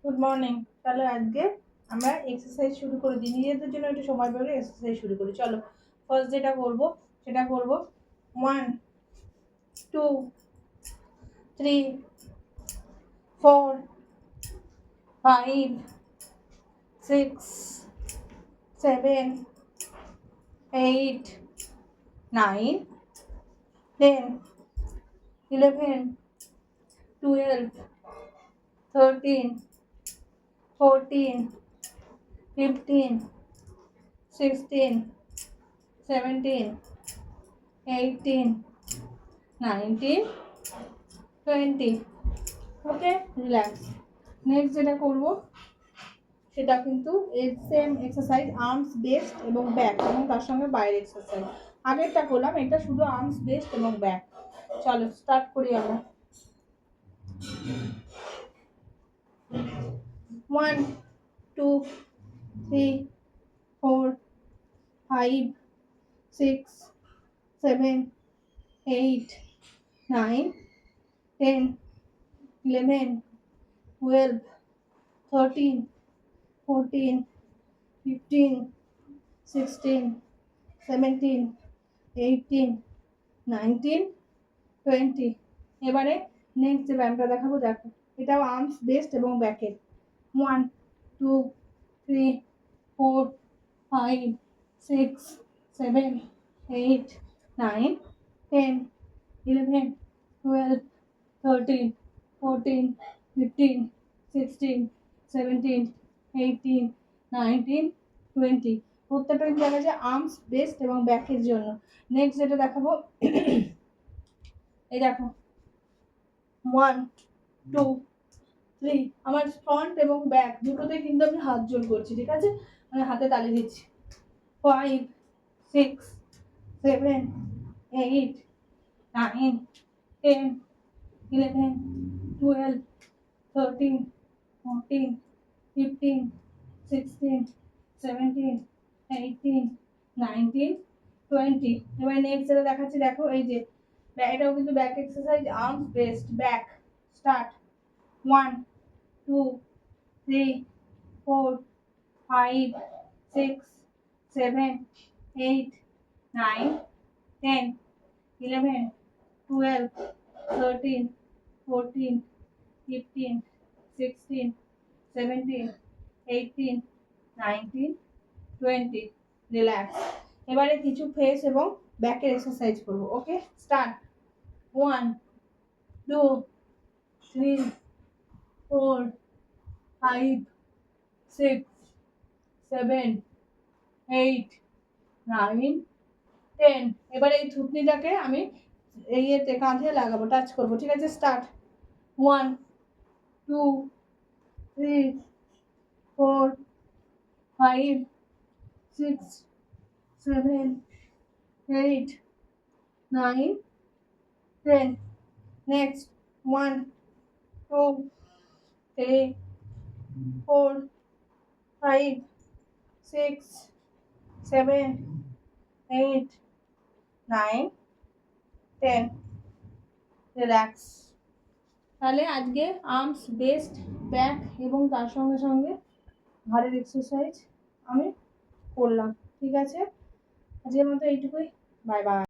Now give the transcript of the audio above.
Good morning. তাহলে আজকে আমরা এক্সারসাইজ শুরু করে দিই, নিজেদের জন্য একটু সময় পেলে এক্সারসাইজ শুরু করি। চলো, ফার্স্ট যেটা করব সেটা করব 1 2 3 4 5 6 7 8 9 10 11 12 13 14 15 16 17 18 19 20। ওকে, রিল্যাক্স। নেক্সট যেটা করব সেটা কিন্তু সেম এক্সারসাইজ, আর্মস বেস্ট এবং ব্যাক, এবং তার সঙ্গে বাইরের এক্সারসাইজ। আগেরটা করলাম, এটা শুধু আর্মস বেস্ট এবং ব্যাক। চলো স্টার্ট করি আমরা। 1 2 3 4 5 6 7 8 9 10 11 12 13 14 15 16 17 18 19 20। এবারে নেক্সট যে ব্যায়ামটা দেখাবো, দেখো এটাও আর্মস বেস্ট এবং ব্যাকের। 1 2 3 4 5 6 7 8 9 10 11 12 13 14 15 16 17 18 19 20। প্রত্যেকটা কিন্তু দেখা যায় আর্মস বেস্ট এবং ব্যাকের জন্য। নেক্সট যেটা দেখাবো, এই দেখো 1 2 3, আমার ফ্রন্ট এবং ব্যাক দুটোতে কিন্তু আমি হাত জোড় করছি, ঠিক আছে, মানে হাতে তালি দিচ্ছি। 5 6 7 8 9 10 11 12 13 14 15 16 17 18 19 20। এবার নেক্সট যেটা দেখাচ্ছি, দেখো এই যে এটাও কিন্তু back exercise, arms best back. Start. 1 2 3 4 5 6 7 8 9 10 11 12 13 14 15 16 17 18 19 20। Relax. এবারে কিছু ফেস এবং ব্যাকের এক্সারসাইজ করব। ওকে, স্টার্ট। 1 2 3 4 5 6 7 8 9 10। এবারে এই থুতনিটাকে আমি এই এতে কাঁধে লাগাবো, টাচ করবো, ঠিক আছে। স্টার্ট। 1 2 3 4 5 6 7 8 9 10। নেক্সট 1 2 3 4 5 6 7 8 9 10। রিল্যাক্স। তাহলে আজকে আর্মস বেস্ট ব্যাক এবং তার সঙ্গে সঙ্গে ঘাড়ের এক্সারসাইজ আমি করলাম, ঠিক আছে। আজকের মতো এইটুকুই। Bye bye.